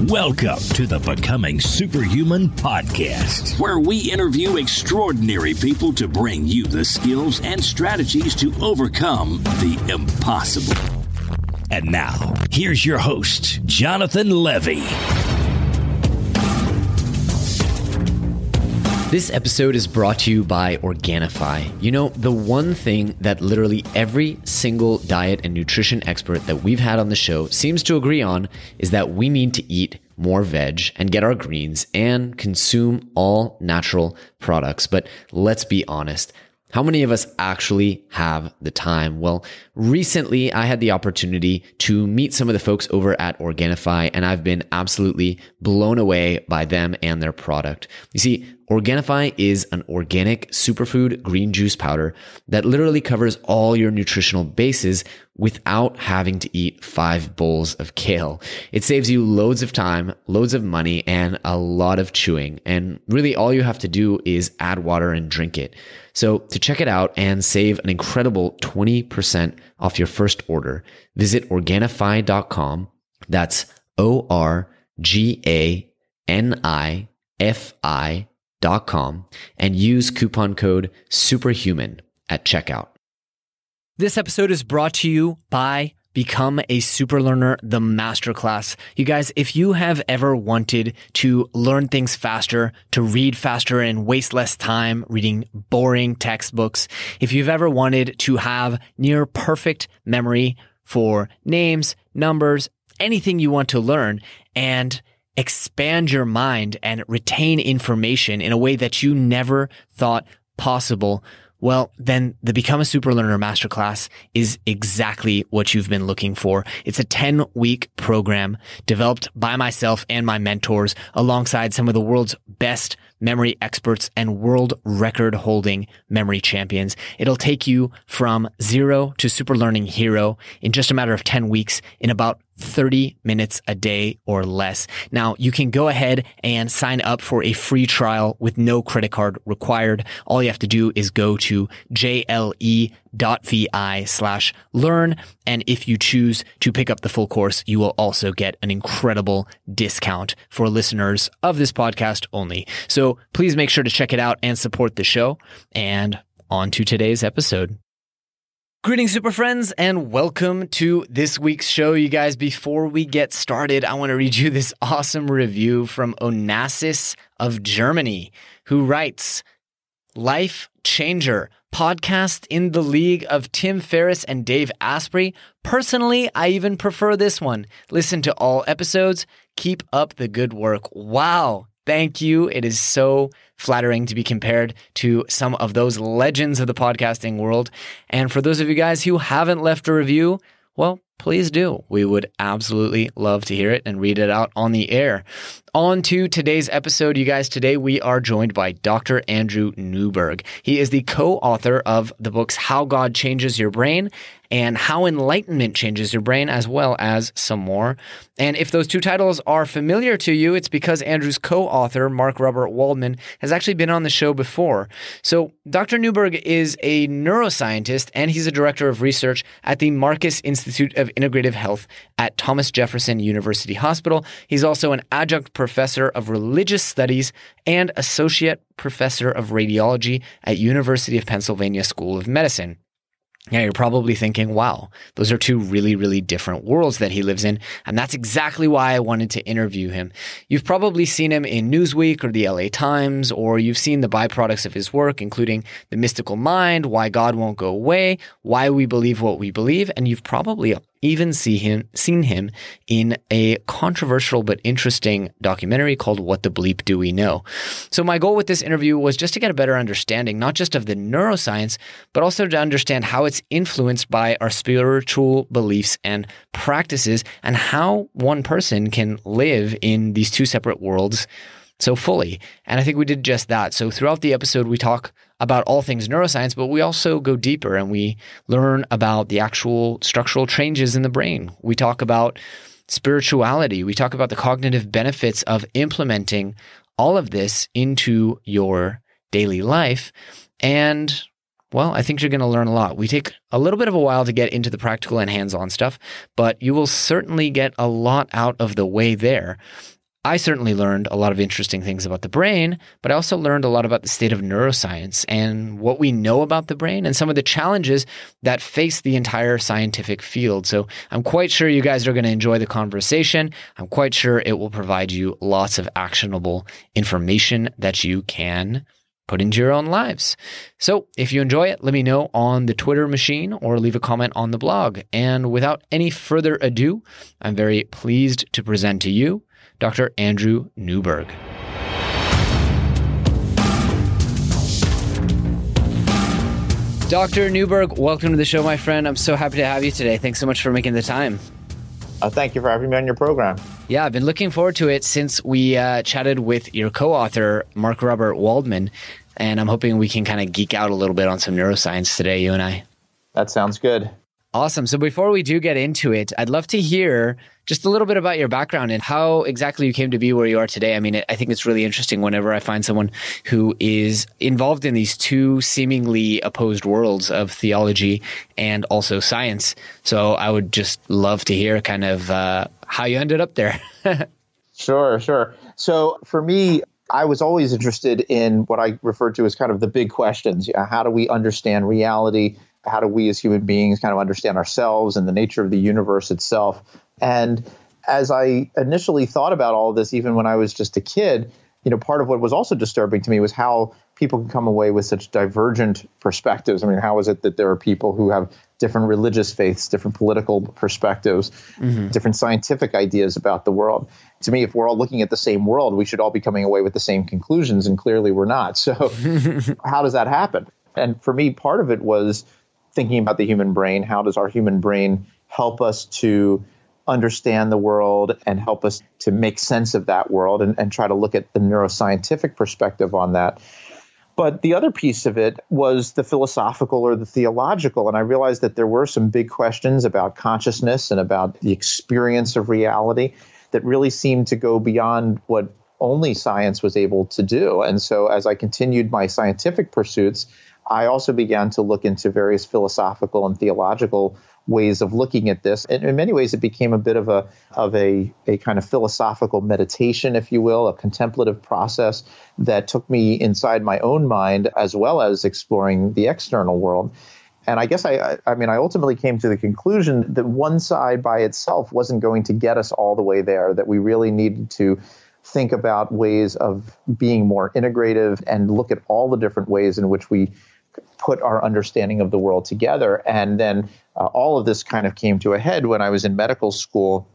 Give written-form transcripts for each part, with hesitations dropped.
Welcome to the Becoming Superhuman podcast, where we interview extraordinary people to bring you the skills and strategies to overcome the impossible. And now, here's your host, Jonathan Levy. This episode is brought to you by Organifi. You know, the one thing that literally every single diet and nutrition expert that we've had on the show seems to agree on is that we need to eat more veg and get our greens and consume all natural products. But let's be honest. How many of us actually have the time? Well, recently I had the opportunity to meet some of the folks over at Organifi, and I've been absolutely blown away by them and their product. You see, Organifi is an organic superfood green juice powder that literally covers all your nutritional bases without having to eat 5 bowls of kale. It saves you loads of time, loads of money, and a lot of chewing. And really all you have to do is add water and drink it. So to check it out and save an incredible 20% off your first order, visit Organifi.com. That's Organifi.com and use coupon code SUPERHUMAN at checkout. This episode is brought to you by Become a Superlearner, the Masterclass. You guys, if you have ever wanted to learn things faster, to read faster and waste less time reading boring textbooks, if you've ever wanted to have near perfect memory for names, numbers, anything you want to learn, and expand your mind and retain information in a way that you never thought possible, well, then the Become a Superlearner Masterclass is exactly what you've been looking for. It's a 10-week program developed by myself and my mentors alongside some of the world's best memory experts and world record-holding memory champions. It'll take you from zero to super learning hero in just a matter of 10 weeks in about 30 minutes a day or less. Now, you can go ahead and sign up for a free trial with no credit card required. All you have to do is go to jle.vi/learn. And if you choose to pick up the full course, you will also get an incredible discount for listeners of this podcast only. So please make sure to check it out and support the show. And on to today's episode. Greetings, super friends, and welcome to this week's show. You guys, before we get started, I want to read you this awesome review from Onassis of Germany, who writes, "Life changer, podcast in the league of Tim Ferriss and Dave Asprey. Personally, I even prefer this one. Listen to all episodes. Keep up the good work." Wow. Thank you. It is so flattering to be compared to some of those legends of the podcasting world. And for those of you guys who haven't left a review, well, please do. We would absolutely love to hear it and read it out on the air. On to today's episode, you guys. Today we are joined by Dr. Andrew Newberg. He is the co-author of the books How God Changes Your Brain and How Enlightenment Changes Your Brain, as well as some more. And if those two titles are familiar to you, it's because Andrew's co-author, Robert Waldman, has actually been on the show before. So Dr. Newberg is a neuroscientist, and he's a director of research at the Markus Institute of Integrative Health at Thomas Jefferson University Hospital. He's also an adjunct professor of religious studies and associate professor of radiology at University of Pennsylvania School of Medicine. Now, you're probably thinking, wow, those are two really, really different worlds that he lives in. And that's exactly why I wanted to interview him. You've probably seen him in Newsweek or the LA Times, or you've seen the byproducts of his work, including The Mystical Mind, Why God Won't Go Away, Why We Believe What We Believe. And you've probably even seen him in a controversial but interesting documentary called What the Bleep Do We Know? So my goal with this interview was just to get a better understanding, not just of the neuroscience, but also to understand how it's influenced by our spiritual beliefs and practices, and how one person can live in these two separate worlds so fully. And I think we did just that. So throughout the episode, we talk about all things neuroscience, but we also go deeper and we learn about the actual structural changes in the brain. We talk about spirituality. We talk about the cognitive benefits of implementing all of this into your daily life. And well, I think you're going to learn a lot. We take a little bit of a while to get into the practical and hands-on stuff, but you will certainly get a lot out of the way there. I certainly learned a lot of interesting things about the brain, but I also learned a lot about the state of neuroscience and what we know about the brain and some of the challenges that face the entire scientific field. So I'm quite sure you guys are going to enjoy the conversation. I'm quite sure it will provide you lots of actionable information that you can put into your own lives. So if you enjoy it, let me know on the Twitter machine or leave a comment on the blog. And without any further ado, I'm very pleased to present to you Dr. Andrew Newberg. Dr. Newberg, welcome to the show, my friend. I'm so happy to have you today. Thanks so much for making the time. Thank you for having me on your program. Yeah, I've been looking forward to it since we chatted with your co-author, Robert Waldman, and I'm hoping we can kind of geek out a little bit on some neuroscience today, you and I. That sounds good. Awesome. So before we do get into it, I'd love to hear just a little bit about your background and how exactly you came to be where you are today. I mean, I think it's really interesting whenever I find someone who is involved in these two seemingly opposed worlds of theology and also science. So I would just love to hear kind of how you ended up there. Sure. So for me, I was always interested in what I referred to as kind of the big questions. How do we understand reality? How do we as human beings kind of understand ourselves and the nature of the universe itself? And as I initially thought about all of this, even when I was just a kid, part of what was also disturbing to me was how people can come away with such divergent perspectives. I mean, how is it that there are people who have different religious faiths, different political perspectives, different scientific ideas about the world? To me, if we're all looking at the same world, we should all be coming away with the same conclusions, and clearly we're not. So how does that happen? And for me, part of it was thinking about the human brain. How does our human brain help us to understand the world and help us to make sense of that world and try to look at the neuroscientific perspective on that? But the other piece of it was the philosophical or the theological. And I realized that there were some big questions about consciousness and about the experience of reality that really seemed to go beyond what only science was able to do. And so as I continued my scientific pursuits, I also began to look into various philosophical and theological ways of looking at this. And in many ways, it became a bit of a kind of philosophical meditation, if you will, a contemplative process that took me inside my own mind, as well as exploring the external world. And I guess I ultimately came to the conclusion that one side by itself wasn't going to get us all the way there, that we really needed to think about ways of being more integrative and look at all the different ways in which we put our understanding of the world together. And then all of this kind of came to a head when I was in medical school,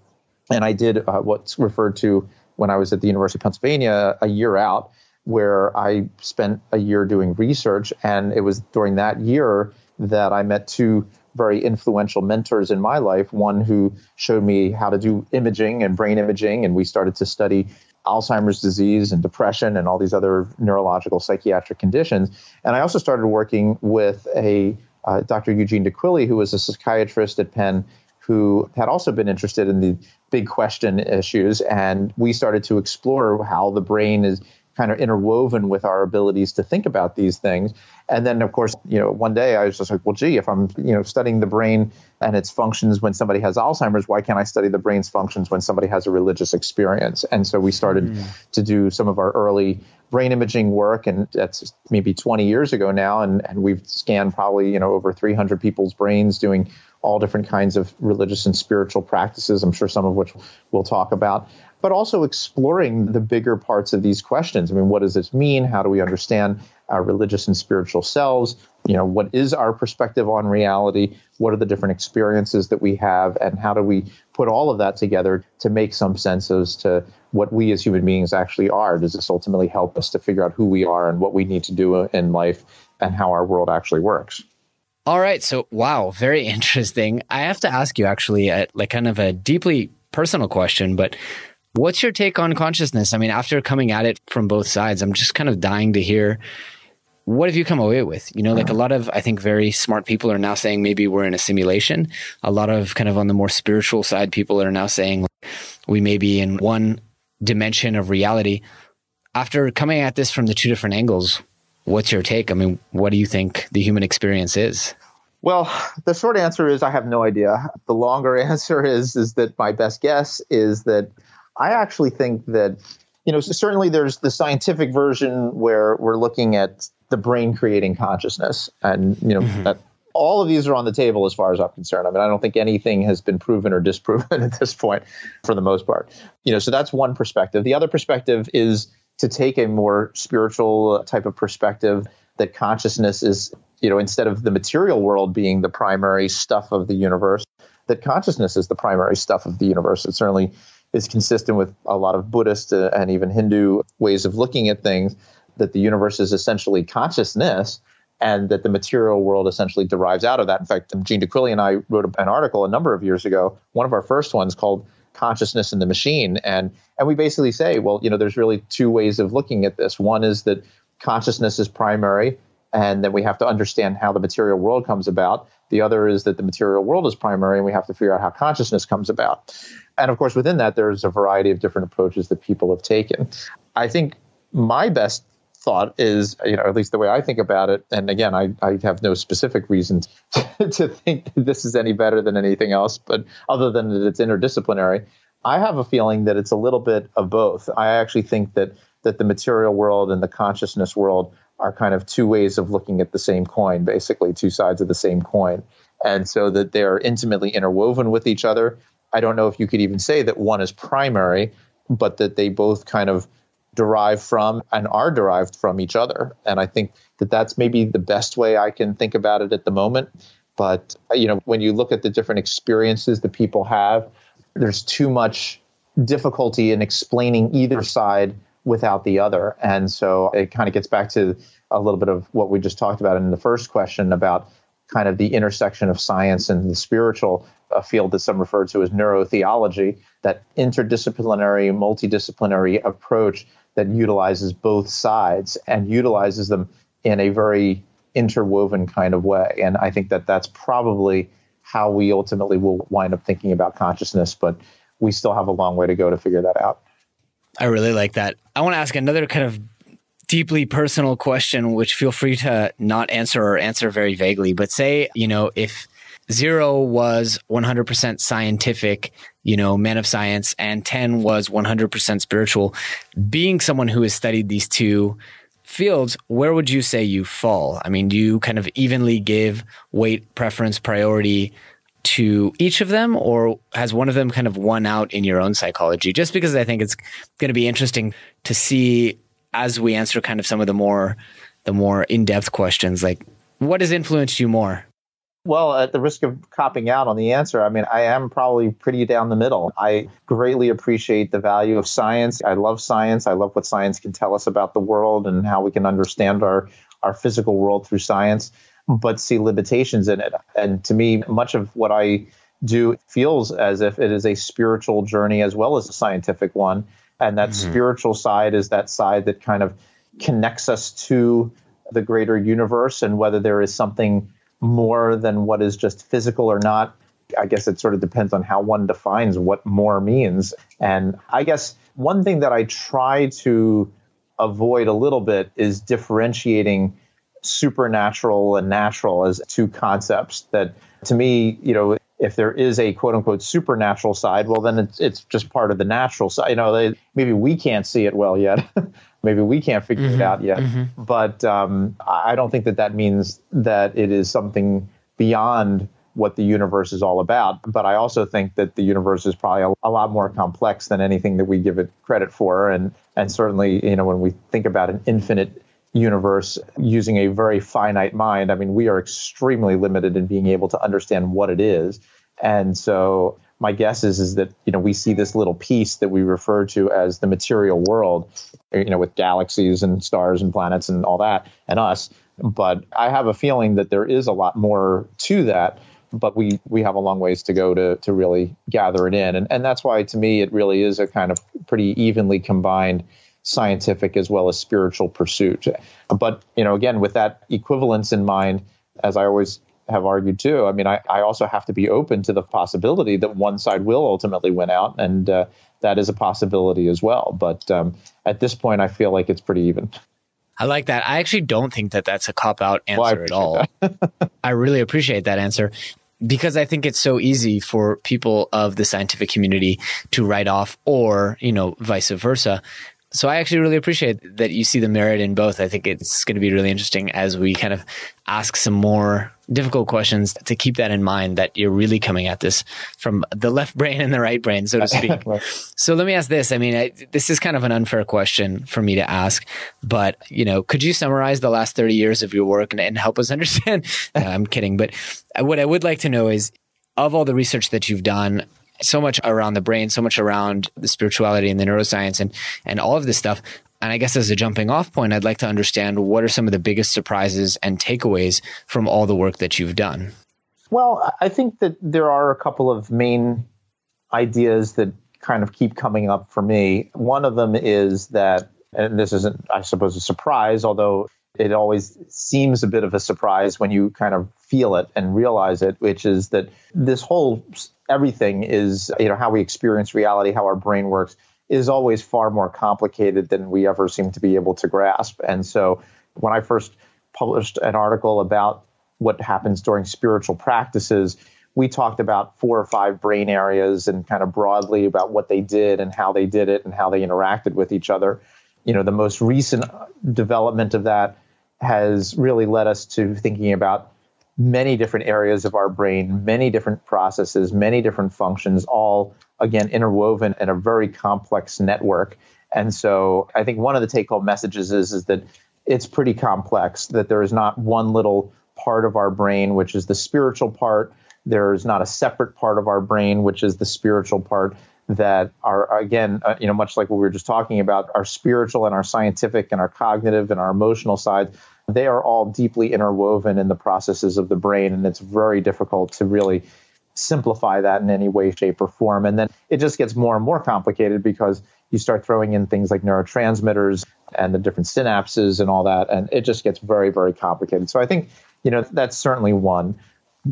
and I did what's referred to when I was at the University of Pennsylvania a year out, where I spent a year doing research. And it was during that year that I met two very influential mentors in my life, one who showed me how to do imaging and brain imaging, and we started to study Alzheimer's disease and depression and all these other neurological psychiatric conditions. And I also started working with Dr. Eugene DeQuilly, who was a psychiatrist at Penn, who had also been interested in the big question issues. And we started to explore how the brain is kind of interwoven with our abilities to think about these things. And then, of course, one day I was just like, well, gee, if I'm, studying the brain and its functions when somebody has Alzheimer's, why can't I study the brain's functions when somebody has a religious experience? And so we started to do some of our early brain imaging work, and that's maybe 20 years ago now. And we've scanned probably, over 300 people's brains doing all different kinds of religious and spiritual practices, I'm sure some of which we'll talk about, but also exploring the bigger parts of these questions. I mean, what does this mean? How do we understand our religious and spiritual selves? What is our perspective on reality? What are the different experiences that we have? And how do we put all of that together to make some sense as to what we as human beings actually are? Does this ultimately help us to figure out who we are and what we need to do in life and how our world actually works? All right. So, wow, very interesting. I have to ask you actually like kind of a deeply personal question, but what's your take on consciousness? I mean, after coming at it from both sides, I'm just kind of dying to hear, what have you come away with? Like a lot of, I think, very smart people are now saying maybe we're in a simulation. A lot of kind of on the more spiritual side, people are now saying we may be in one dimension of reality. After coming at this from the two different angles, what's your take? I mean, what do you think the human experience is? Well, the short answer is I have no idea. The longer answer is that my best guess is that I actually think that, certainly there's the scientific version where we're looking at the brain creating consciousness. And, that all of these are on the table as far as I'm concerned. I mean, I don't think anything has been proven or disproven at this point for the most part. So that's one perspective. The other perspective is to take a more spiritual type of perspective, that consciousness is, instead of the material world being the primary stuff of the universe, that consciousness is the primary stuff of the universe. It certainly is consistent with a lot of Buddhist and even Hindu ways of looking at things, that the universe is essentially consciousness, and that the material world essentially derives out of that. In fact, Gene DeQuilly and I wrote an article a number of years ago, one of our first ones, called Consciousness in the Machine. And we basically say, well, there's really two ways of looking at this. One is that consciousness is primary, and then we have to understand how the material world comes about. The other is that the material world is primary, and we have to figure out how consciousness comes about. And of course, within that, there's a variety of different approaches that people have taken. I think my best thought is, at least the way I think about it, and again, I have no specific reason to think that this is any better than anything else, but other than that it's interdisciplinary, I have a feeling that it's a little bit of both. I actually think that the material world and the consciousness world are kind of two ways of looking at the same coin, basically two sides of the same coin. And so that they're intimately interwoven with each other. I don't know if you could even say that one is primary, but that they both kind of derive from and are derived from each other. And I think that that's maybe the best way I can think about it at the moment. But, when you look at the different experiences that people have, there's too much difficulty in explaining either side without the other. And so it kind of gets back to a little bit of what we just talked about in the first question about kind of the intersection of science and the spiritual, a field that some refer to as neurotheology, that interdisciplinary, multidisciplinary approach that utilizes both sides and utilizes them in a very interwoven kind of way. And I think that that's probably how we ultimately will wind up thinking about consciousness, but we still have a long way to go to figure that out. I really like that. I want to ask another kind of deeply personal question, which feel free to not answer or answer very vaguely. But say, if 0 was 100% scientific, man of science, and 10 was 100% spiritual, being someone who has studied these two fields, where would you say you fall? I mean, do you kind of evenly give weight, preference, priority to each of them, or has one of them kind of won out in your own psychology? Just because I think it's going to be interesting to see as we answer kind of some of the more in-depth questions, like what has influenced you more? Well, at the risk of copping out on the answer, I mean, I am probably pretty down the middle. I greatly appreciate the value of science. I love science. I love what science can tell us about the world and how we can understand our physical world through science, but see limitations in it. And to me, much of what I do feels as if it is a spiritual journey as well as a scientific one. And that spiritual side is that side that kind of connects us to the greater universe, and whether there is something more than what is just physical or not. I guess it sort of depends on how one defines what more means. And I guess one thing that I try to avoid a little bit is differentiating supernatural and natural as two concepts that, to me, if there is a quote unquote supernatural side, well, then it's just part of the natural side. Maybe we can't see it well yet. Maybe we can't figure it out yet. But I don't think that means that it is something beyond what the universe is all about. But I also think that the universe is probably a lot more complex than anything that we give it credit for. And certainly, when we think about an infinite universe using a very finite mind, I mean, we are extremely limited in being able to understand what it is. And so my guess is that, we see this little piece that we refer to as the material world, with galaxies and stars and planets and all that and us. But I have a feeling that there is a lot more to that, but we have a long ways to go to really gather it in. And that's why, to me, it really is a kind of pretty evenly combined scientific as well as spiritual pursuit. But, again, with that equivalence in mind, as I always have argued too, I mean, I also have to be open to the possibility that one side will ultimately win out. And that is a possibility as well. But at this point, I feel like it's pretty even. I like that. I actually don't think that that's a cop-out answer at all. I really appreciate that answer. because I think it's so easy for people of the scientific community to write off or, vice versa. So I actually really appreciate that you see the merit in both. I think it's going to be really interesting as we kind of ask some more difficult questions to keep that in mind, that you're really coming at this from the left brain and the right brain, so to speak. Right. So let me ask this. I mean, this is kind of an unfair question for me to ask, but, could you summarize the last 30 years of your work and help us understand? No, I'm kidding. But what I would like to know is, of all the research that you've done, so much around the brain, so much around the spirituality and the neuroscience and all of this stuff. And I guess as a jumping off point, I'd like to understand what are some of the biggest surprises and takeaways from all the work that you've done? Well, I think that there are a couple of main ideas that kind of keep coming up for me. One of them is that, and this isn't, I suppose, a surprise, although it always seems a bit of a surprise when you kind of feel it and realize it, which is that this whole everything is, how we experience reality, how our brain works, is always far more complicated than we ever seem to be able to grasp. And so when I first published an article about what happens during spiritual practices, we talked about 4 or 5 brain areas and kind of broadly about what they did and how they did it and how they interacted with each other. The most recent development of that has really led us to thinking about many different areas of our brain, many different processes, many different functions, all, again, interwoven in a very complex network. And so I think one of the take-home messages is that it's pretty complex, that there is not one little part of our brain, which is the spiritual part. There is not a separate part of our brain, which is the spiritual part, that are, again, much like what we were just talking about, our spiritual and our scientific and our cognitive and our emotional side, they are all deeply interwoven in the processes of the brain. And it's very difficult to really simplify that in any way, shape, or form. And then it just gets more and more complicated because you start throwing in things like neurotransmitters and the different synapses and all that. And it just gets very, very complicated. So I think, that's certainly one.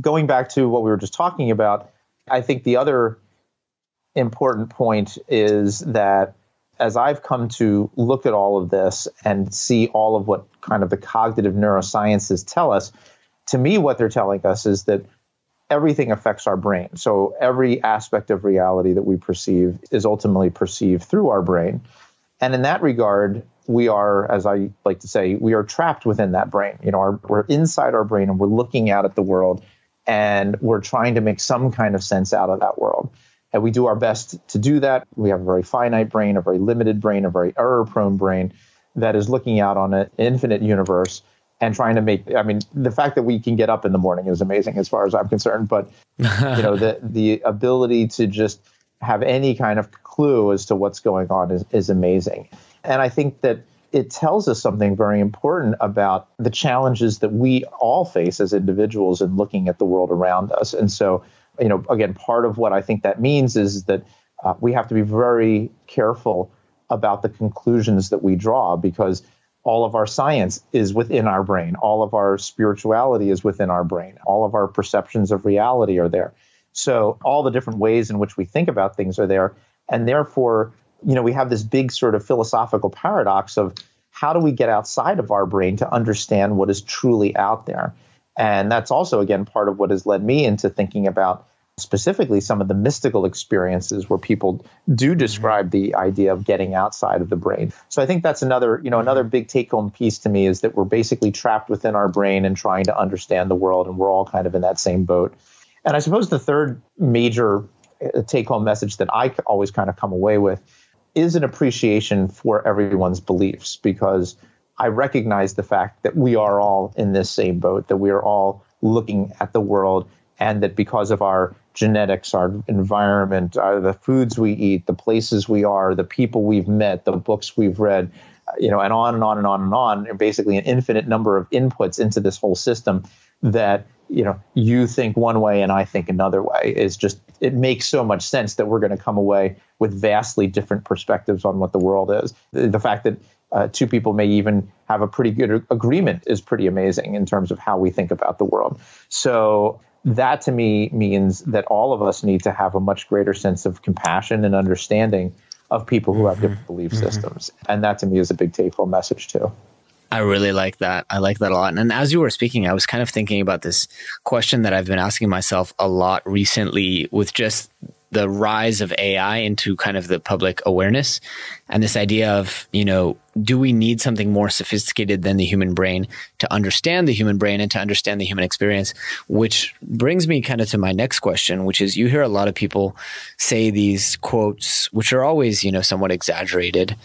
Going back to what we were just talking about, I think the other important point is that as I've come to look at all of this and see all of what kind of the cognitive neurosciences tell us, to me, what they're telling us is that everything affects our brain. So every aspect of reality that we perceive is ultimately perceived through our brain. And in that regard, we are, as I like to say, we are trapped within that brain. We're inside our brain and we're looking out at the world and we're trying to make some kind of sense out of that world. And we do our best to do that. We have a very finite brain, a very limited brain, a very error-prone brain that is looking out on an infinite universe and trying to make, the fact that we can get up in the morning is amazing as far as I'm concerned. But, the ability to just have any kind of clue as to what's going on is amazing. And I think that it tells us something very important about the challenges that we all face as individuals in looking at the world around us. And so, again, part of what I think that means is that we have to be very careful about the conclusions that we draw, because all of our science is within our brain. All of our spirituality is within our brain. All of our perceptions of reality are there. So all the different ways in which we think about things are there. And therefore, we have this big sort of philosophical paradox of how do we get outside of our brain to understand what is truly out there? And that's also, again, part of what has led me into thinking about specifically some of the mystical experiences where people do describe the idea of getting outside of the brain. So I think that's another big take-home piece to me, is that we're basically trapped within our brain and trying to understand the world, and we're all kind of in that same boat. And I suppose the third major take-home message that I always kind of come away with is an appreciation for everyone's beliefs, because I recognize the fact that we are all in this same boat, that we are all looking at the world, and that because of our genetics, our environment, the foods we eat, the places we are, the people we've met, the books we've read, and on and on and on and on, and basically an infinite number of inputs into this whole system, that you think one way and I think another way, it makes so much sense that we're going to come away with vastly different perspectives on what the world is. The fact that two people may even have a pretty good agreement is pretty amazing in terms of how we think about the world. So that to me means that all of us need to have a much greater sense of compassion and understanding of people who have different belief systems. And that to me is a big take-home message too. I really like that. I like that a lot. And as you were speaking, I was kind of thinking about this question that I've been asking myself a lot recently with just the rise of AI into kind of the public awareness and this idea of, do we need something more sophisticated than the human brain to understand the human brain and to understand the human experience? Which brings me kind of to my next question, which is you hear a lot of people say these quotes, which are always, somewhat exaggerated,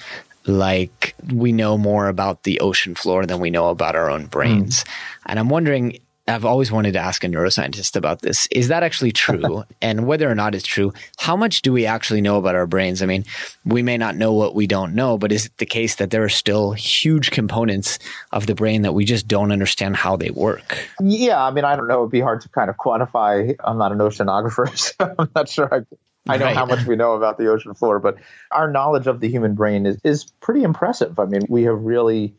like we know more about the ocean floor than we know about our own brains. And I'm wondering, I've always wanted to ask a neuroscientist about this. Is that actually true? And whether or not it's true, how much do we actually know about our brains? I mean, we may not know what we don't know, but is it the case that there are still huge components of the brain that we just don't understand how they work? Yeah, I mean, I don't know. It'd be hard to kind of quantify. I'm not an oceanographer, so I'm not sure I know how much we know about the ocean floor, but our knowledge of the human brain is pretty impressive. I mean, we have really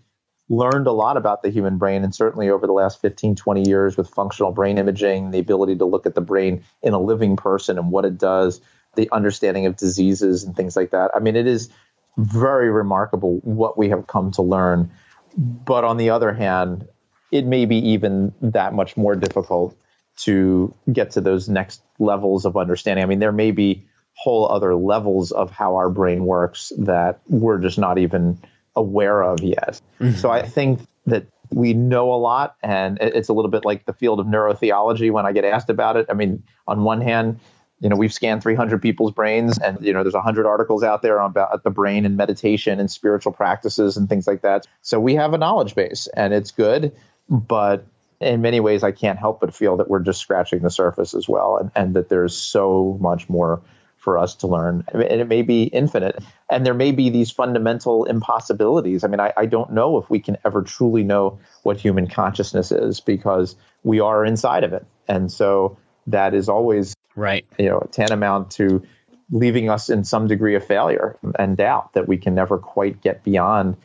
learned a lot about the human brain, and certainly over the last 15, 20 years with functional brain imaging, the ability to look at the brain in a living person and what it does, the understanding of diseases and things like that. I mean, it is very remarkable what we have come to learn. But on the other hand, it may be even that much more difficult to get to those next levels of understanding. I mean, there may be whole other levels of how our brain works that we're just not even aware of yet. So I think that we know a lot, and it's a little bit like the field of neurotheology when I get asked about it. I mean, on one hand, we've scanned 300 people's brains, and there's 100 articles out there about the brain and meditation and spiritual practices and things like that. So we have a knowledge base, and it's good, but in many ways, I can't help but feel that we're just scratching the surface as well, and that there's so much more for us to learn. And it may be infinite, and there may be these fundamental impossibilities. I mean, I don't know if we can ever truly know what human consciousness is because we are inside of it. And so that is always tantamount to leaving us in some degree of failure and doubt that we can never quite get beyond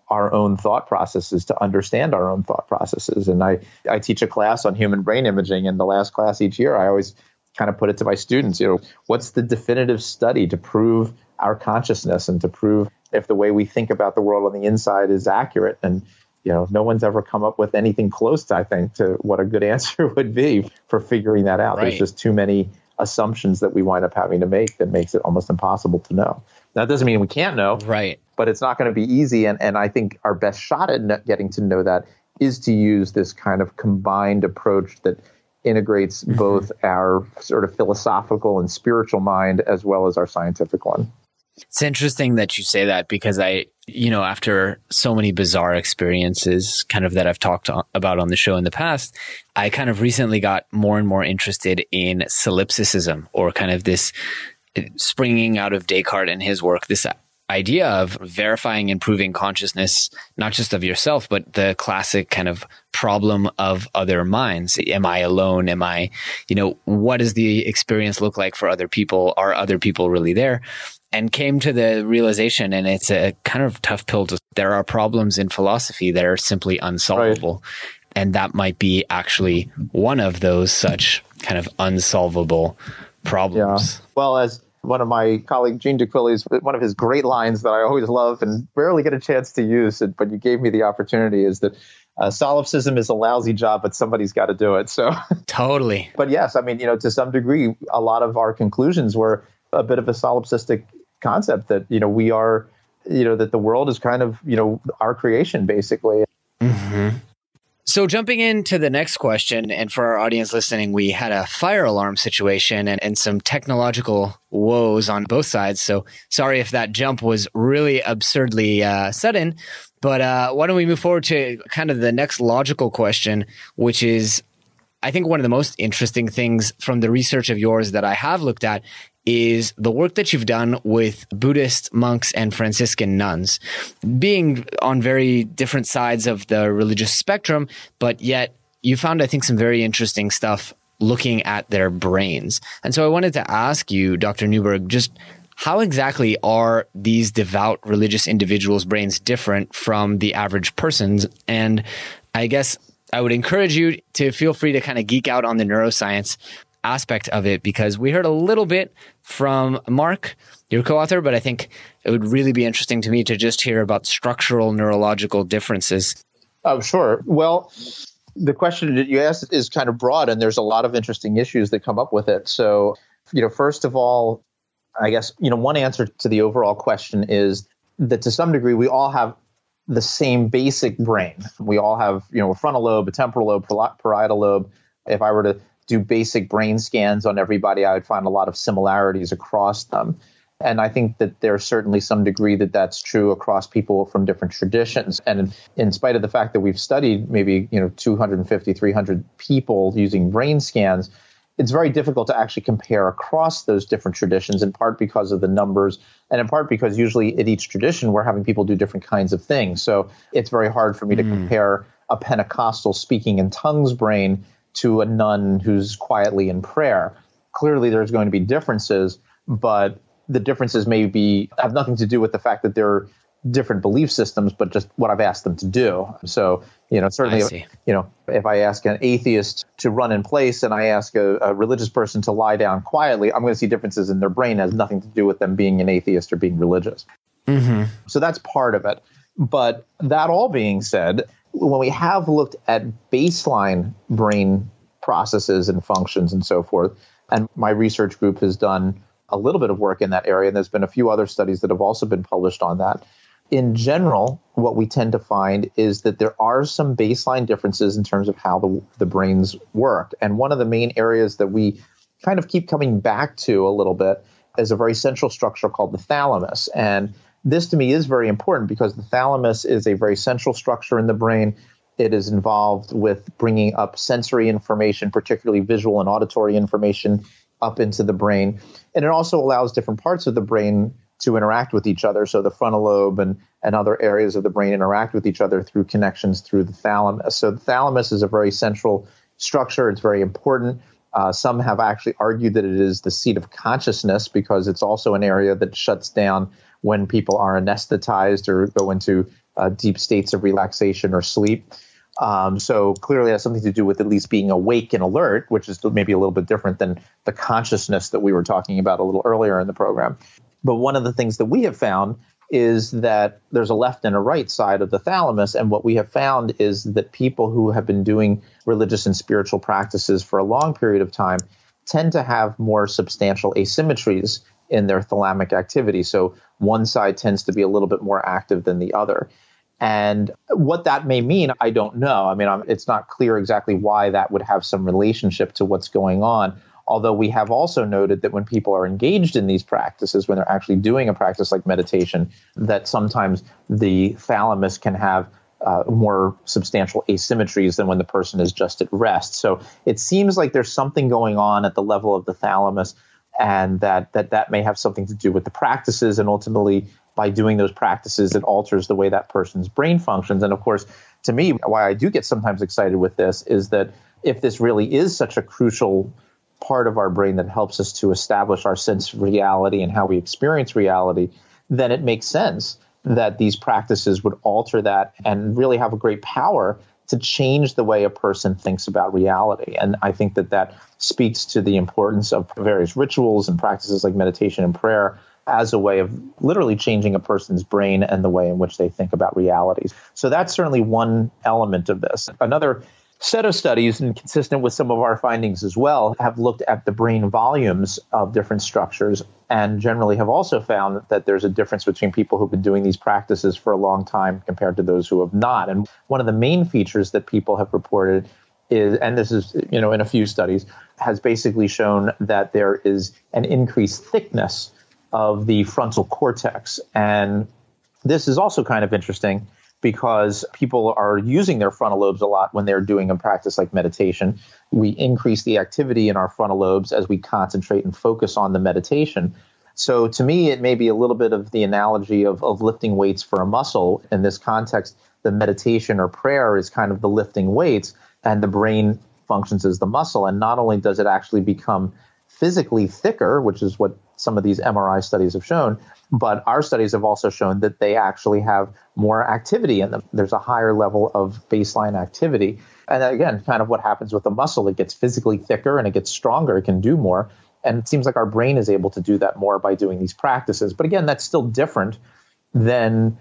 our own thought processes to understand our own thought processes. And I teach a class on human brain imaging, and the last class each year, I always kind of put it to my students, what's the definitive study to prove our consciousness and to prove if the way we think about the world on the inside is accurate? And, no one's ever come up with anything close, I think, to what a good answer would be for figuring that out. Right. There's just too many assumptions that we wind up having to make that makes it almost impossible to know. That doesn't mean we can't know, right? But it's not going to be easy. And I think our best shot at getting to know that is to use this kind of combined approach that integrates both our sort of philosophical and spiritual mind as well as our scientific one. It's interesting that you say that because after so many bizarre experiences kind of that I've talked about on the show in the past, I kind of recently got more and more interested in solipsism, or kind of this springing out of Descartes and his work, this idea of verifying and proving consciousness, not just of yourself, but the classic kind of problem of other minds. Am I alone? Am I, what does the experience look like for other people? Are other people really there? And came to the realization, and it's a kind of tough pill to, there are problems in philosophy that are simply unsolvable. Right. And that might be actually one of those such kind of unsolvable problems. Yeah. Well, as one of my colleague, Gene DeQuilly's, one of his great lines that I always love and rarely get a chance to use it, but you gave me the opportunity, is that solipsism is a lousy job, but somebody's got to do it. So totally. But yes, I mean, to some degree, a lot of our conclusions were a bit of a solipsistic concept that, we are, that the world is kind of, our creation, basically. Mm-hmm. So jumping into the next question, and for our audience listening, we had a fire alarm situation and some technological woes on both sides. So sorry if that jump was really absurdly sudden, but why don't we move forward to kind of the next logical question, which is, I think one of the most interesting things from the research of yours that I have looked at is the work that you've done with Buddhist monks and Franciscan nuns, being on very different sides of the religious spectrum, but yet you found, I think, some very interesting stuff looking at their brains. And so I wanted to ask you, Dr. Newberg, just how exactly are these devout religious individuals' brains different from the average person's? And I guess I would encourage you to feel free to kind of geek out on the neuroscience. aspect of it, because we heard a little bit from Mark, your co-author, but I think it would really be interesting to me to just hear about structural neurological differences. Oh, sure. Well, the question that you asked is kind of broad, and there's a lot of interesting issues that come up with it. So, first of all, I guess, one answer to the overall question is that to some degree, we all have the same basic brain. We all have, a frontal lobe, a temporal lobe, parietal lobe. If I were to do basic brain scans on everybody, I would find a lot of similarities across them. And I think that there's certainly some degree that that's true across people from different traditions. And in spite of the fact that we've studied maybe, 250, 300 people using brain scans, it's very difficult to actually compare across those different traditions, in part because of the numbers, and in part because usually at each tradition, we're having people do different kinds of things. So it's very hard for me to compare a Pentecostal speaking in tongues brain to a nun who's quietly in prayer. Clearly, there's going to be differences, but the differences have nothing to do with the fact that they're different belief systems, but just what I've asked them to do. So, certainly, if I ask an atheist to run in place and I ask a religious person to lie down quietly, I'm going to see differences in their brain. It has nothing to do with them being an atheist or being religious. Mm-hmm. So that's part of it. But that all being said, when we have looked at baseline brain processes and functions and so forth, and my research group has done a little bit of work in that area, and there's been a few other studies that have also been published on that. In general, what we tend to find is that there are some baseline differences in terms of how the brains work. And one of the main areas that we kind of keep coming back to a little bit is a very central structure called the thalamus. And this to me is very important because the thalamus is a very central structure in the brain. It is involved with bringing up sensory information, particularly visual and auditory information, up into the brain. And it also allows different parts of the brain to interact with each other. So the frontal lobe and other areas of the brain interact with each other through connections through the thalamus. So the thalamus is a very central structure. It's very important. Some have actually argued that it is the seat of consciousness because it's also an area that shuts down when people are anesthetized or go into deep states of relaxation or sleep. So clearly it has something to do with at least being awake and alert, which is maybe a little bit different than the consciousness that we were talking about a little earlier in the program. But one of the things that we have found is that there's a left and a right side of the thalamus. And what we have found is that people who have been doing religious and spiritual practices for a long period of time tend to have more substantial asymmetries in their thalamic activity. So one side tends to be a little bit more active than the other. And what that may mean, I don't know. I mean, it's not clear exactly why that would have some relationship to what's going on. Although we have also noted that when people are engaged in these practices, when they're actually doing a practice like meditation, that sometimes the thalamus can have more substantial asymmetries than when the person is just at rest. So it seems like there's something going on at the level of the thalamus, and that may have something to do with the practices, and ultimately by doing those practices, it alters the way that person's brain functions. And of course, to me, why I do get sometimes excited with this is that if this really is such a crucial part of our brain that helps us to establish our sense of reality and how we experience reality, then it makes sense that these practices would alter that and really have a great power to change the way a person thinks about reality. And I think that speaks to the importance of various rituals and practices like meditation and prayer as a way of literally changing a person's brain and the way in which they think about realities. So that's certainly one element of this. Another set of studies, and consistent with some of our findings as well, have looked at the brain volumes of different structures and generally have also found that there's a difference between people who've been doing these practices for a long time compared to those who have not. And one of the main features that people have reported is, and this is, in a few studies, has basically shown that there is an increased thickness of the frontal cortex. And this is also kind of interesting because people are using their frontal lobes a lot when they're doing a practice like meditation. We increase the activity in our frontal lobes as we concentrate and focus on the meditation. So to me, it may be a little bit of the analogy of lifting weights for a muscle. In this context, the meditation or prayer is kind of the lifting weights, and the brain functions as the muscle. And not only does it actually become physically thicker, which is what some of these MRI studies have shown. But our studies have also shown that they actually have more activity in them. There's a higher level of baseline activity. And again, kind of what happens with the muscle, it gets physically thicker and it gets stronger, it can do more. And it seems like our brain is able to do that more by doing these practices. But again, that's still different than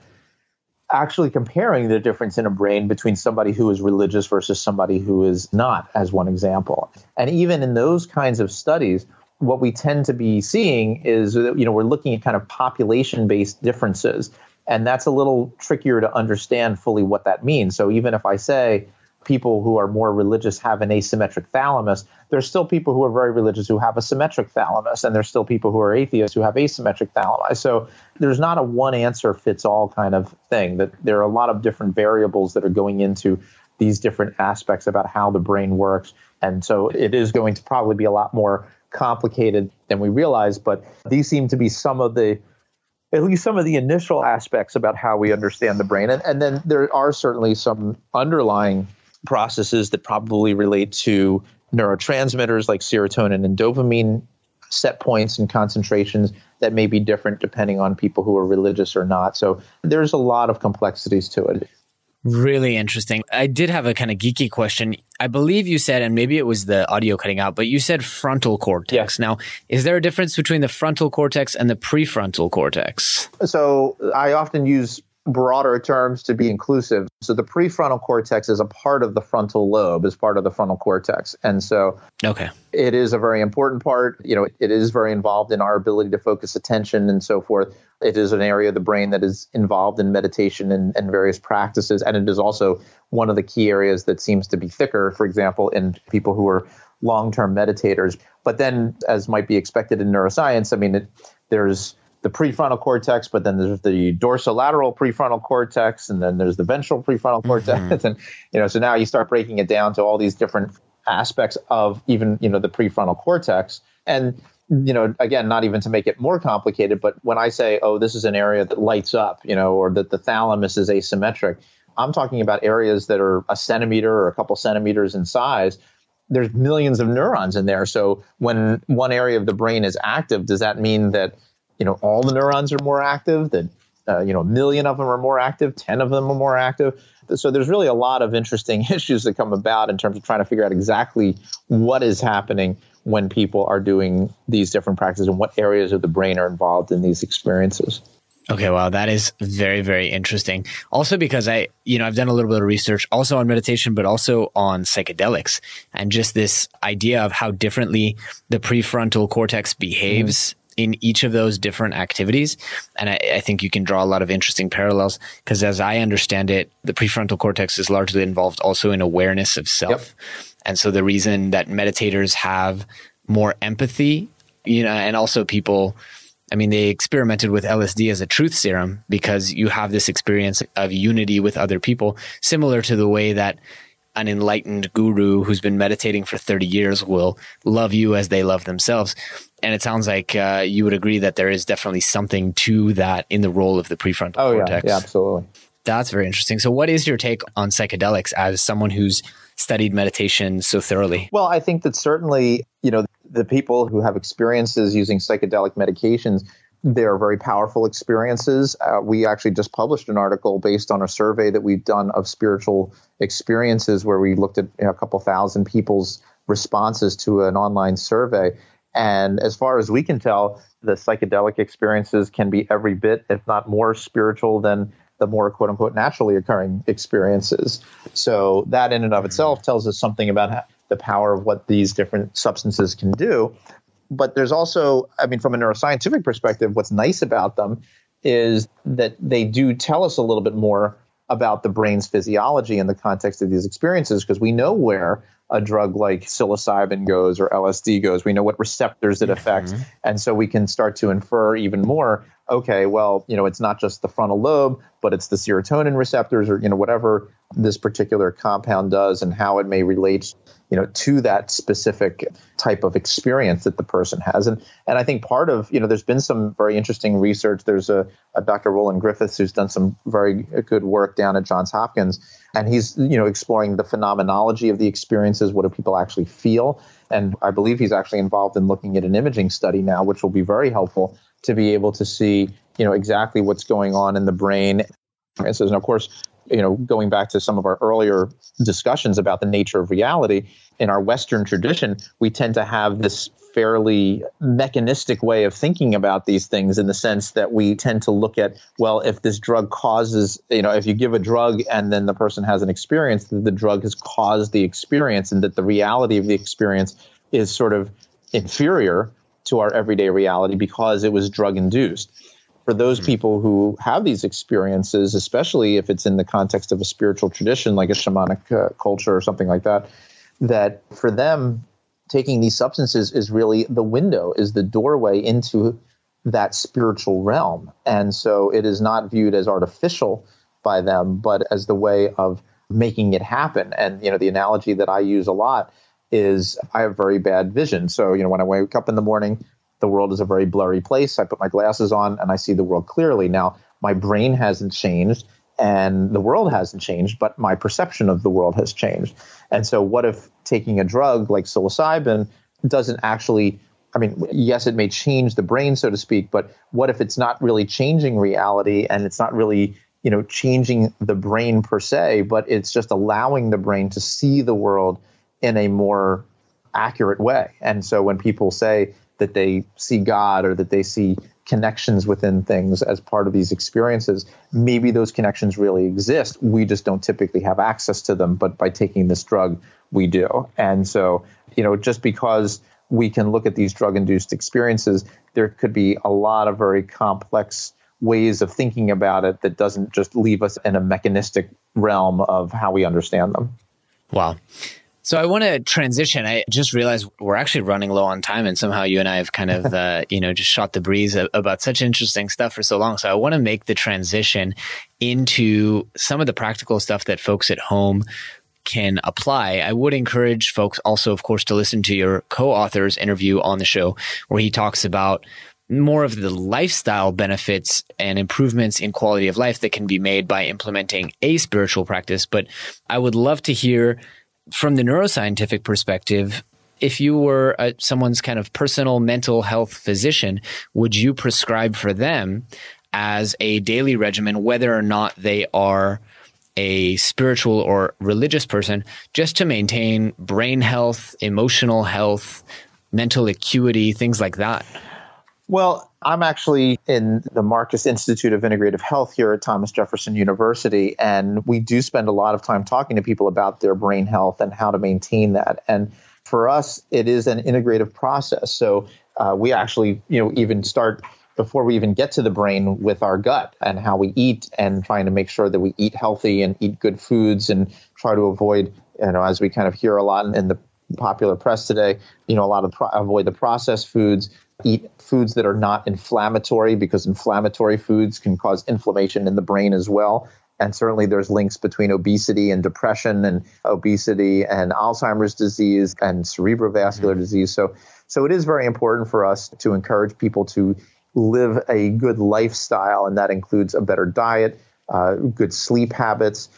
actually comparing the difference in a brain between somebody who is religious versus somebody who is not, as one example. And even in those kinds of studies, what we tend to be seeing is, we're looking at kind of population-based differences. And that's a little trickier to understand fully what that means. So even if I say people who are more religious have an asymmetric thalamus, there's still people who are very religious who have a symmetric thalamus, and there's still people who are atheists who have asymmetric thalamus. So there's not a one answer fits all kind of thing, that there are a lot of different variables that are going into these different aspects about how the brain works. And so it is going to probably be a lot more complicated than we realize, but these seem to be at least some of the initial aspects about how we understand the brain. And then there are certainly some underlying processes that probably relate to neurotransmitters like serotonin and dopamine set points and concentrations that may be different depending on people who are religious or not. So there's a lot of complexities to it. Really interesting. I did have a kind of geeky question. I believe you said, and maybe it was the audio cutting out, but you said frontal cortex. Yes. Now, is there a difference between the frontal cortex and the prefrontal cortex? So I often use broader terms to be inclusive. So the prefrontal cortex is a part of the frontal lobe, is part of the frontal cortex. And so it is a very important part. It is very involved in our ability to focus attention and so forth. It is an area of the brain that is involved in meditation and various practices. And it is also one of the key areas that seems to be thicker, for example, in people who are long-term meditators. But then, as might be expected in neuroscience, there's the prefrontal cortex, but then there's the dorsolateral prefrontal cortex, and then there's the ventral prefrontal cortex. And, so now you start breaking it down to all these different aspects of even, the prefrontal cortex. And, again, not even to make it more complicated, but when I say, this is an area that lights up, or that the thalamus is asymmetric, I'm talking about areas that are a centimeter or a couple centimeters in size. There's millions of neurons in there. So when one area of the brain is active, does that mean that all the neurons are more active, that, a million of them are more active, 10 of them are more active? So there's really a lot of interesting issues that come about in terms of trying to figure out exactly what is happening when people are doing these different practices and what areas of the brain are involved in these experiences. Okay, wow, that is very, very interesting. Also because I've done a little bit of research also on meditation, but also on psychedelics, and just this idea of how differently the prefrontal cortex behaves in each of those different activities. And I think you can draw a lot of interesting parallels, because as I understand it, the prefrontal cortex is largely involved also in awareness of self. Yep. And so the reason that meditators have more empathy, and also people, they experimented with LSD as a truth serum, because you have this experience of unity with other people, similar to the way that an enlightened guru who's been meditating for 30 years will love you as they love themselves. And it sounds like you would agree that there is definitely something to that in the role of the prefrontal cortex. Yeah, absolutely. That's very interesting. So what is your take on psychedelics as someone who's studied meditation so thoroughly? Well, I think that certainly, the people who have experiences using psychedelic medications, they're very powerful experiences. We actually just published an article based on a survey that we've done of spiritual experiences, where we looked at a couple thousand people's responses to an online survey. And as far as we can tell, the psychedelic experiences can be every bit, if not more, spiritual than the more quote unquote naturally occurring experiences. So that in and of itself tells us something about the power of what these different substances can do. But there's also, from a neuroscientific perspective, what's nice about them is that they do tell us a little bit more about the brain's physiology in the context of these experiences, because we know where a drug like psilocybin goes or LSD goes. We know what receptors it affects. And so we can start to infer even more okay, well, it's not just the frontal lobe, but it's the serotonin receptors or, whatever this particular compound does and how it may relate, to that specific type of experience that the person has. And I think part of, there's been some very interesting research. There's a Dr. Roland Griffiths who's done some very good work down at Johns Hopkins, and he's, exploring the phenomenology of the experiences. What do people actually feel? And I believe he's actually involved in looking at an imaging study now, which will be very helpful to be able to see, exactly what's going on in the brain. And so, of course, going back to some of our earlier discussions about the nature of reality, in our Western tradition, we tend to have this fairly mechanistic way of thinking about these things, in the sense that we tend to look at, well, if this drug causes, if you give a drug and then the person has an experience, that the drug has caused the experience, and that the reality of the experience is sort of inferior to our everyday reality because it was drug induced. For those people who have these experiences, especially if it's in the context of a spiritual tradition like a shamanic culture or something like that, that for them, taking these substances is really the window, is the doorway into that spiritual realm. And so it is not viewed as artificial by them, but as the way of making it happen. And, the analogy that I use a lot is I have very bad vision. So, when I wake up in the morning, the world is a very blurry place. I put my glasses on and I see the world clearly. Now, my brain hasn't changed and the world hasn't changed, but my perception of the world has changed. And so what if taking a drug like psilocybin doesn't actually, yes, it may change the brain, so to speak, but what if it's not really changing reality and it's not really, changing the brain per se, but it's just allowing the brain to see the world in a more accurate way. And so when people say that they see God or that they see connections within things as part of these experiences, maybe those connections really exist. We just don't typically have access to them, but by taking this drug, we do. And so, just because we can look at these drug-induced experiences, there could be a lot of very complex ways of thinking about it that doesn't just leave us in a mechanistic realm of how we understand them. Wow. So I want to transition. I just realized we're actually running low on time, and somehow you and I have kind of, just shot the breeze about such interesting stuff for so long. So I want to make the transition into some of the practical stuff that folks at home can apply. I would encourage folks also, of course, to listen to your co-author's interview on the show, where he talks about more of the lifestyle benefits and improvements in quality of life that can be made by implementing a spiritual practice. But I would love to hear, from the neuroscientific perspective, if you were someone's kind of personal mental health physician, would you prescribe for them as a daily regimen, whether or not they are a spiritual or religious person, just to maintain brain health, emotional health, mental acuity, things like that? Well, I'm actually in the Markus Institute of Integrative Health here at Thomas Jefferson University, and we do spend a lot of time talking to people about their brain health and how to maintain that. And for us, it is an integrative process. So we actually, even start before we even get to the brain with our gut and how we eat, and trying to make sure that we eat healthy and eat good foods and try to avoid, as we kind of hear a lot in the popular press today, a lot of avoid the processed foods. Eat foods that are not inflammatory, because inflammatory foods can cause inflammation in the brain as well. And certainly there's links between obesity and depression, and obesity and Alzheimer's disease and cerebrovascular disease. So it is very important for us to encourage people to live a good lifestyle, and that includes a better diet, good sleep habits,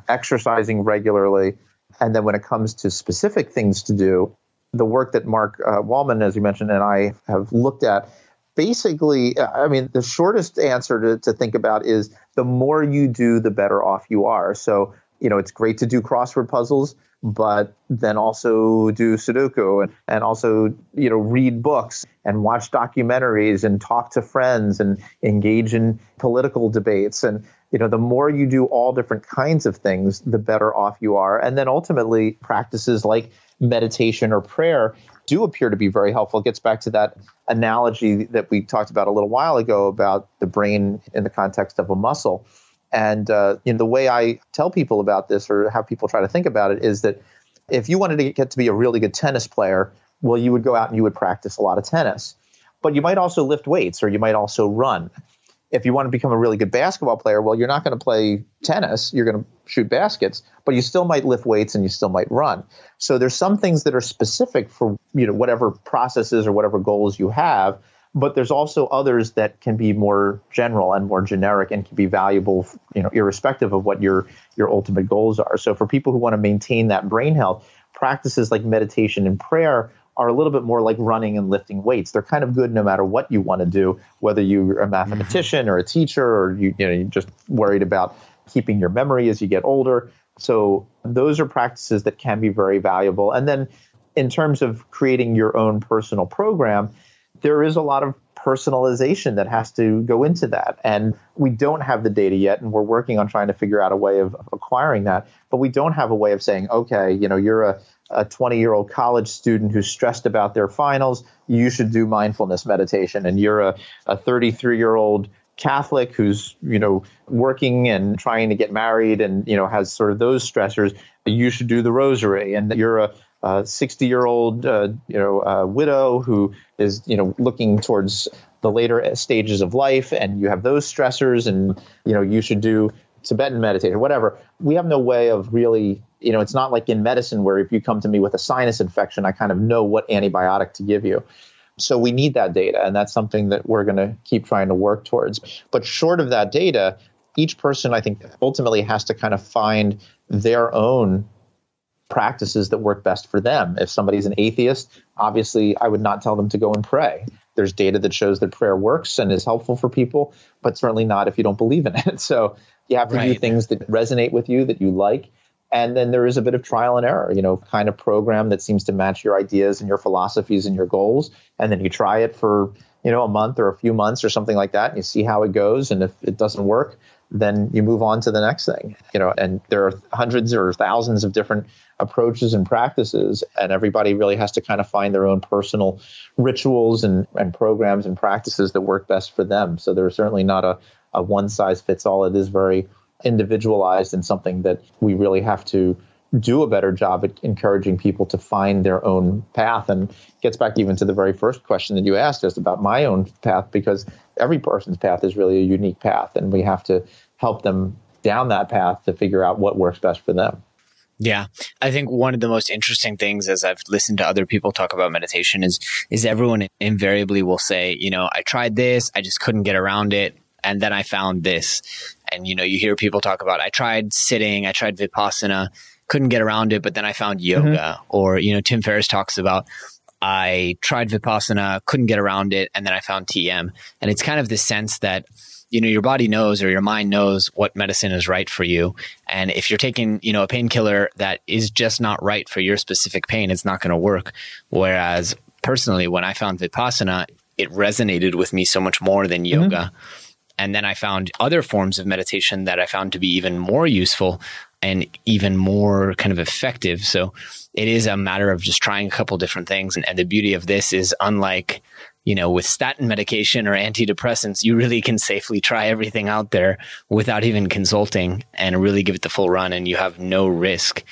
exercising regularly. And then when it comes to specific things to do, the work that Mark Waldman, as you mentioned, and I have looked at, basically, the shortest answer to think about is the more you do, the better off you are. So, it's great to do crossword puzzles, but then also do Sudoku and also, read books and watch documentaries and talk to friends and engage in political debates. And, the more you do all different kinds of things, the better off you are. And then ultimately, practices like meditation or prayer do appear to be very helpful. It gets back to that analogy that we talked about a little while ago about the brain in the context of a muscle. And the way I tell people about this, or how people try to think about it, is that if you wanted to get to be a really good tennis player, well, you would go out and you would practice a lot of tennis. but you might also lift weights or you might also run. If you want to become a really good basketball player, well, you're not going to play tennis. You're going to shoot baskets, but you still might lift weights and you still might run. So there's some things that are specific for, whatever processes or whatever goals you have, but there's also others that can be more general and more generic and can be valuable, irrespective of what your ultimate goals are. So for people who want to maintain that brain health, practices like meditation and prayer are a little bit more like running and lifting weights. They're kind of good no matter what you want to do, whether you're a mathematician or a teacher, or you're just worried about keeping your memory as you get older. So those are practices that can be very valuable. And then in terms of creating your own personal program, there is a lot of personalization that has to go into that. And we don't have the data yet, and we're working on trying to figure out a way of acquiring that. But we don't have a way of saying, okay, you're a 20-year-old college student who's stressed about their finals, you should do mindfulness meditation. And you're a 33-year-old Catholic who's, working and trying to get married and, has sort of those stressors, you should do the rosary. And you're a 60-year-old, widow who is, looking towards the later stages of life, and you have those stressors, and, you should do Tibetan meditation, whatever. We have no way of really, it's not like in medicine where if you come to me with a sinus infection, I kind of know what antibiotic to give you. So we need that data, and that's something that we're going to keep trying to work towards. But short of that data, each person, I think, ultimately has to kind of find their own practices that work best for them. If somebody's an atheist, obviously I would not tell them to go and pray. There's data that shows that prayer works and is helpful for people, but certainly not if you don't believe in it. So you have to do things that resonate with you, that you like. And then there is a bit of trial and error, kind of program that seems to match your ideas and your philosophies and your goals. And then you try it for, a month or a few months or something like that, and you see how it goes. And if it doesn't work, then you move on to the next thing, and there are hundreds or thousands of different approaches and practices, and everybody really has to kind of find their own personal rituals and programs and practices that work best for them. So there's certainly not a one size fits all. It is very individualized, and something that we really have to do a better job at encouraging people to find their own path. And gets back even to the very first question that you asked us about my own path, because every person's path is really a unique path, and we have to help them down that path to figure out what works best for them. Yeah. I think one of the most interesting things as I've listened to other people talk about meditation is everyone invariably will say, I tried this, I just couldn't get around it, and then I found this. And, you hear people talk about, I tried sitting, I tried Vipassana, couldn't get around it, but then I found yoga. Or, Tim Ferriss talks about, I tried Vipassana, couldn't get around it, and then I found TM. And it's kind of this sense that, your body knows, or your mind knows what medicine is right for you. And if you're taking, a painkiller that is just not right for your specific pain, it's not going to work. Whereas personally, when I found Vipassana, it resonated with me so much more than yoga. And then I found other forms of meditation that I found to be even more useful and even more kind of effective. So it is a matter of just trying a couple different things. And the beauty of this is, unlike, with statin medication or antidepressants, you really can safely try everything out there without even consulting and really give it the full run. And you have no risk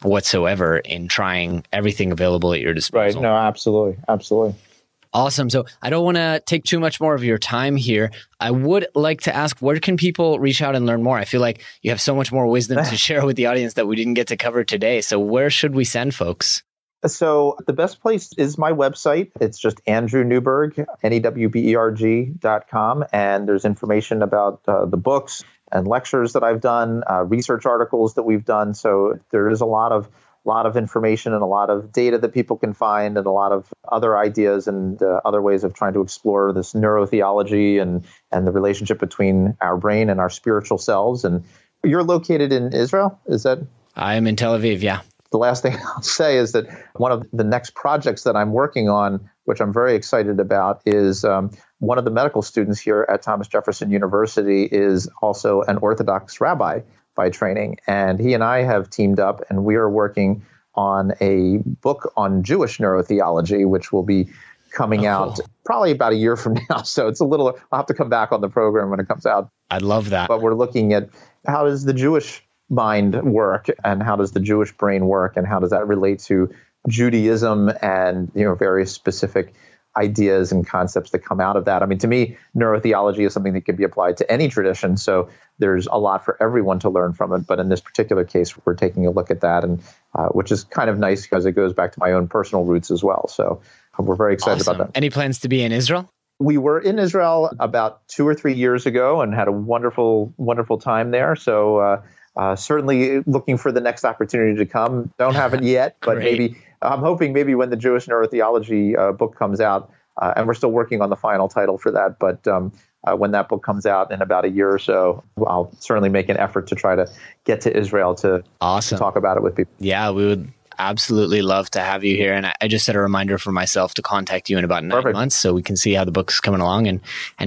whatsoever in trying everything available at your disposal. Right. No, absolutely. Absolutely. Awesome. So I don't want to take too much more of your time here. I would like to ask, where can people reach out and learn more? I feel like you have so much more wisdom to share with the audience that we didn't get to cover today. So where should we send folks? So the best place is my website. It's just Andrew Newberg, NEWBERG.com. And there's information about the books and lectures that I've done, research articles that we've done. So there is a lot of information and a lot of data that people can find, and a lot of other ideas and other ways of trying to explore this neurotheology and the relationship between our brain and our spiritual selves. And you're located in Israel, is that? I am in Tel Aviv, yeah. The last thing I'll say is that one of the next projects that I'm working on, which I'm very excited about, is one of the medical students here at Thomas Jefferson University is also an Orthodox rabbi by training. And he and I have teamed up, and we are working on a book on Jewish neurotheology, which will be coming out probably about a year from now. So it's I'll have to come back on the program when it comes out. I'd love that. But we're looking at how does the Jewish mind work, and how does the Jewish brain work, and how does that relate to Judaism and various specific ideas and concepts that come out of that. I mean, to me, neurotheology is something that can be applied to any tradition. So there's a lot for everyone to learn from it. But in this particular case, we're taking a look at that, and which is kind of nice because it goes back to my own personal roots as well. So we're very excited about that. Any plans to be in Israel? We were in Israel about 2 or 3 years ago and had a wonderful, wonderful time there. So certainly looking for the next opportunity to come. Don't have it yet, but maybe I'm hoping maybe when the Jewish Neurotheology book comes out, and we're still working on the final title for that, but when that book comes out in about a year or so, I'll certainly make an effort to try to get to Israel to talk about it with people. Yeah, we would absolutely love to have you here. And I just set a reminder for myself to contact you in about 9 months so we can see how the book's coming along and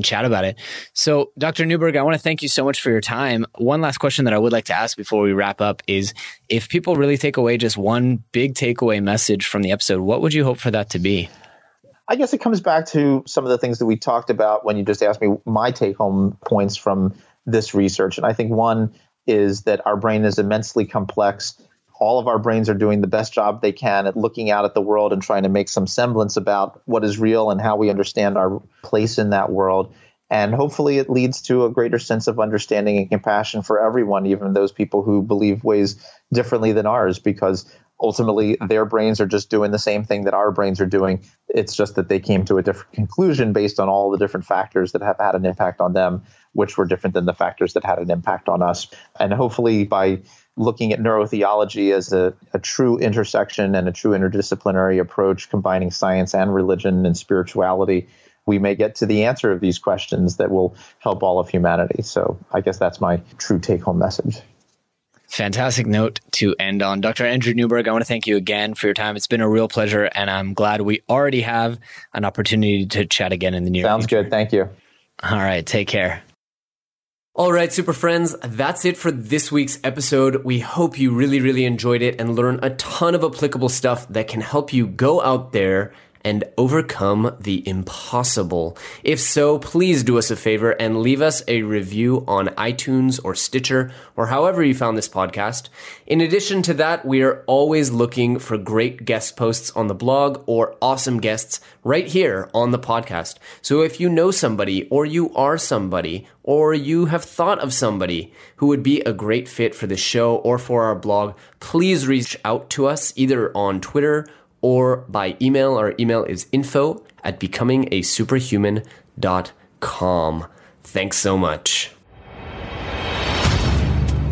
chat about it. So Dr. Newberg, I want to thank you so much for your time. One last question that I would like to ask before we wrap up is, if people really take away just one big takeaway message from the episode, what would you hope for that to be? I guess it comes back to some of the things that we talked about when you just asked me my take-home points from this research. And I think one is that our brain is immensely complex. All of our brains are doing the best job they can at looking out at the world and trying to make some semblance about what is real and how we understand our place in that world. And hopefully it leads to a greater sense of understanding and compassion for everyone, even those people who believe ways differently than ours, because ultimately their brains are just doing the same thing that our brains are doing. It's just that they came to a different conclusion based on all the different factors that have had an impact on them, which were different than the factors that had an impact on us. And hopefully by looking at neurotheology as a true intersection and a true interdisciplinary approach, combining science and religion and spirituality, we may get to the answer of these questions that will help all of humanity. So I guess that's my true take-home message. Fantastic note to end on. Dr. Andrew Newberg, I want to thank you again for your time. It's been a real pleasure, and I'm glad we already have an opportunity to chat again in the near future. Sounds good. Thank you. All right. Take care. All right, super friends, that's it for this week's episode. We hope you really, really enjoyed it and learned a ton of applicable stuff that can help you go out there and overcome the impossible. If so, please do us a favor and leave us a review on iTunes or Stitcher or however you found this podcast. In addition to that, we are always looking for great guest posts on the blog or awesome guests right here on the podcast. So if you know somebody, or you are somebody, or you have thought of somebody who would be a great fit for the show or for our blog, please reach out to us either on Twitter or by email. Our email is info@becomingasuperhuman.com. Thanks so much.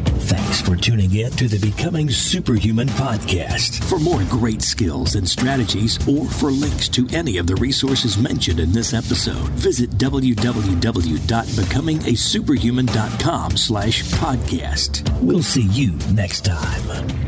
Thanks for tuning in to the Becoming Superhuman podcast. For more great skills and strategies, or for links to any of the resources mentioned in this episode, visit www.becomingasuperhuman.com/podcast. We'll see you next time.